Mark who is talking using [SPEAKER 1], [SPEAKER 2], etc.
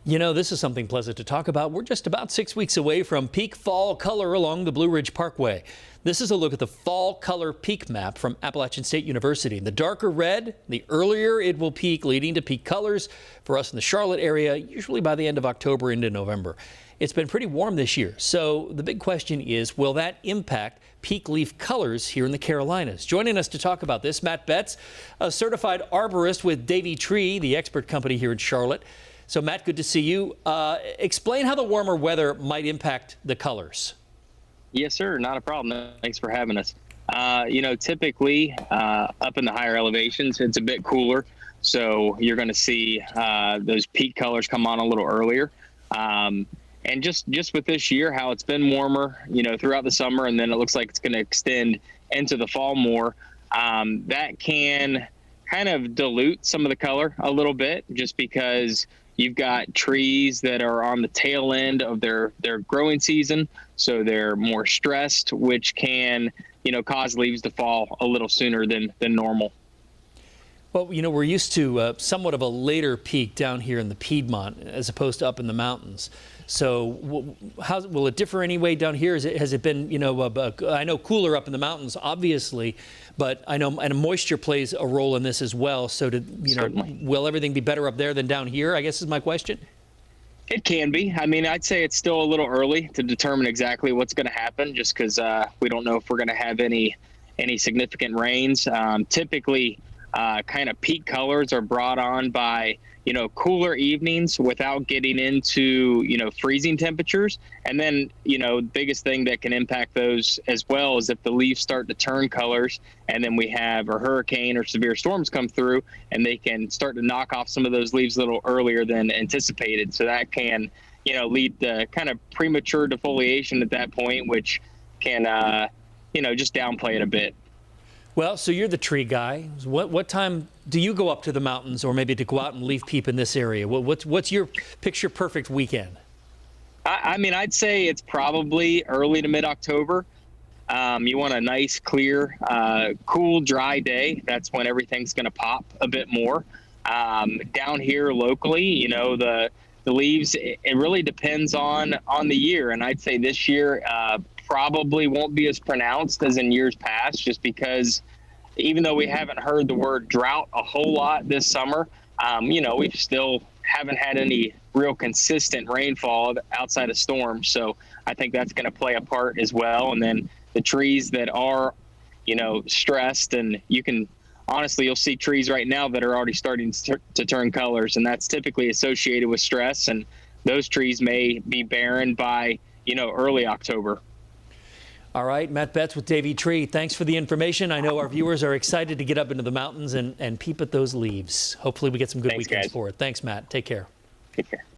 [SPEAKER 1] You know, this is something pleasant to talk about. We're just about 6 weeks away from peak fall color along the Blue Ridge Parkway. This is a look at the fall color peak map from Appalachian State University. The darker red, the earlier it will peak, leading to peak colors for us in the Charlotte area, usually by the end of October into November. It's been pretty warm this year, so the big question is, will that impact peak leaf colors here in the Carolinas? Joining us to talk about this, Matt Betts, a certified arborist with Davey Tree, the expert company here in Charlotte. So, Matt, good to see you. Explain how the warmer weather might impact the colors.
[SPEAKER 2] Yes, sir. Not a problem. Thanks for having us. Typically up in the higher elevations, it's a bit cooler. So you're going to see those peak colors come on a little earlier. And just with this year, how it's been warmer, throughout the summer, and then it looks like it's going to extend into the fall more. That can kind of dilute some of the color a little bit, just because you've got trees that are on the tail end of their growing season, so they're more stressed, which can, cause leaves to fall a little sooner than normal.
[SPEAKER 1] Well, we're used to somewhat of a later peak down here in the Piedmont as opposed to up in the mountains. So how will it differ anyway down here? Has it been, I know cooler up in the mountains, obviously, but I know and moisture plays a role in this as well. So will everything be better up there than down here, I guess is my question?
[SPEAKER 2] It can be. I mean, I'd say it's still a little early to determine exactly what's going to happen, just because we don't know if we're going to have any significant rains. Typically, kind of peak colors are brought on by cooler evenings without getting into freezing temperatures. And then biggest thing that can impact those as well is if the leaves start to turn colors, and then we have a hurricane or severe storms come through, and they can start to knock off some of those leaves a little earlier than anticipated. So that can lead to kind of premature defoliation at that point, which can just downplay it a bit.
[SPEAKER 1] Well, so you're the tree guy. What time do you go up to the mountains, or maybe to go out and leaf peep in this area? What's your picture perfect weekend?
[SPEAKER 2] I mean, I'd say it's probably early to mid-October. You want a nice, clear, cool, dry day. That's when everything's going to pop a bit more. Down here locally, the leaves, it really depends on the year. And I'd say this year probably won't be as pronounced as in years past, just because even though we haven't heard the word drought a whole lot this summer, we still haven't had any real consistent rainfall outside of storms. So I think that's going to play a part as well. And then the trees that are, stressed, and you'll see trees right now that are already starting to turn colors, and that's typically associated with stress. And those trees may be barren by, early October.
[SPEAKER 1] All right, Matt Betts with Davey Tree. Thanks for the information. I know our viewers are excited to get up into the mountains and peep at those leaves. Hopefully we get some good weekends for it. Thanks, Matt. Take care.
[SPEAKER 2] Take care.